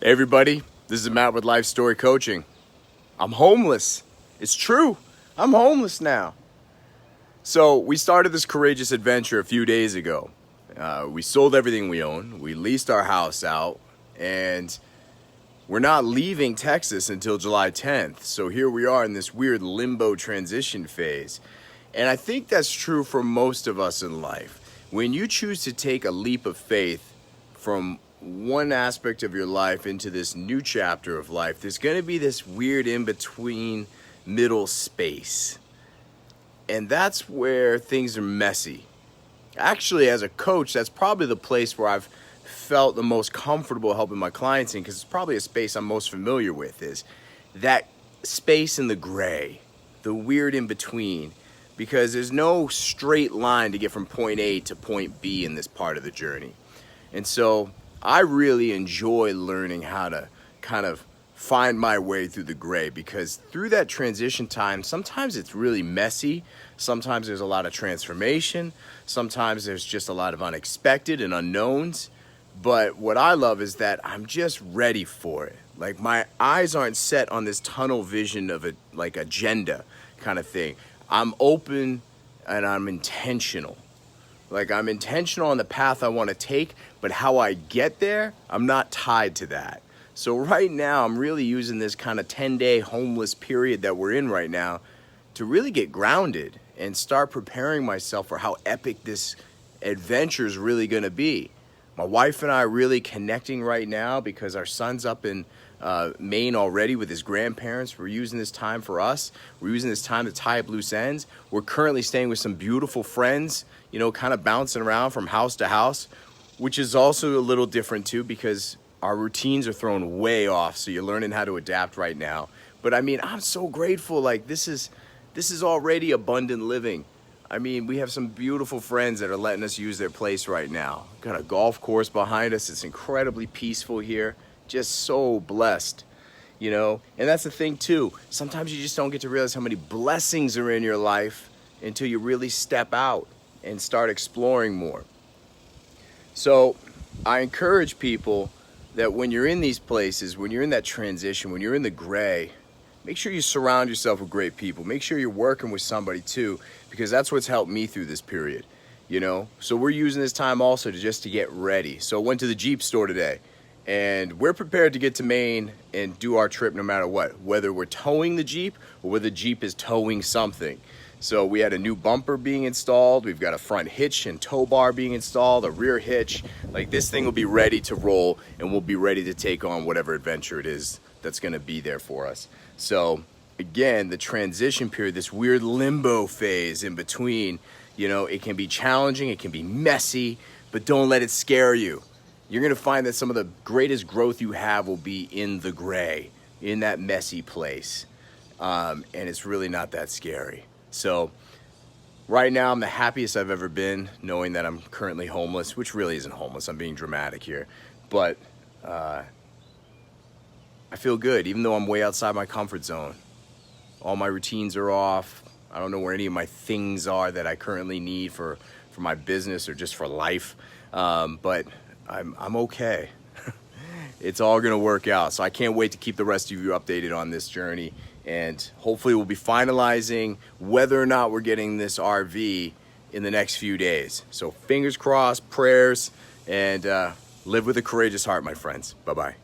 Hey everybody, this is Matt with Life Story Coaching. I'm homeless. It's true. I'm homeless now. So we started this courageous adventure a few days ago. We sold everything we own. We leased our house out, and we're not leaving Texas until July 10th. So here we are in this weird limbo transition phase. And I think that's true for most of us in life. When you choose to take a leap of faith from one aspect of your life into this new chapter of life, there's going to be this weird in-between middle space. And that's where things are messy. Actually, as a coach, that's probably the place where I've felt the most comfortable helping my clients in, because it's probably a space I'm most familiar with, is that space in the gray, the weird in-between, because there's no straight line to get from point A to point B in this part of the journey. And so I really enjoy learning how to kind of find my way through the gray, because through that transition time, sometimes it's really messy. Sometimes there's a lot of transformation. Sometimes there's just a lot of unexpected and unknowns. But what I love is that I'm just ready for it. Like, my eyes aren't set on this tunnel vision of a like agenda kind of thing. I'm open and I'm intentional. Like, I'm intentional on the path I want to take, but how I get there, I'm not tied to that. So right now, I'm really using this kind of 10-day homeless period that we're in right now to really get grounded and start preparing myself for how epic this adventure is really going to be. My wife and I are really connecting right now because our son's up in Maine already with his grandparents. We're using this time for us. We're using this time to tie up loose ends. We're currently staying with some beautiful friends, you know, kind of bouncing around from house to house, which is also a little different too, because our routines are thrown way off. So you're learning how to adapt right now. But I mean, I'm so grateful. Like, this is already abundant living. I mean, we have some beautiful friends that are letting us use their place right now. Got a golf course behind us. It's incredibly peaceful here. Just so blessed, you know? And that's the thing too. Sometimes you just don't get to realize how many blessings are in your life until you really step out and start exploring more. So I encourage people that when you're in these places, when you're in that transition, when you're in the gray, make sure you surround yourself with great people. Make sure you're working with somebody too, because that's what's helped me through this period, you know? So we're using this time also to get ready. So I went to the Jeep store today, and we're prepared to get to Maine and do our trip no matter what, whether we're towing the Jeep or whether the Jeep is towing something. So we had a new bumper being installed. We've got a front hitch and tow bar being installed, a rear hitch. Like, this thing will be ready to roll, and we'll be ready to take on whatever adventure it is that's gonna be there for us. So again, the transition period, this weird limbo phase in between, you know, it can be challenging, it can be messy, but don't let it scare you. You're gonna find that some of the greatest growth you have will be in the gray, in that messy place. And it's really not that scary. So right now, I'm the happiest I've ever been, knowing that I'm currently homeless, which really isn't homeless. I'm being dramatic here. But I feel good, even though I'm way outside my comfort zone. All my routines are off. I don't know where any of my things are that I currently need for my business or just for life. But I'm okay. It's all gonna work out. So I can't wait to keep the rest of you updated on this journey. And hopefully we'll be finalizing whether or not we're getting this RV in the next few days. So fingers crossed, prayers, and live with a courageous heart, my friends. Bye-bye.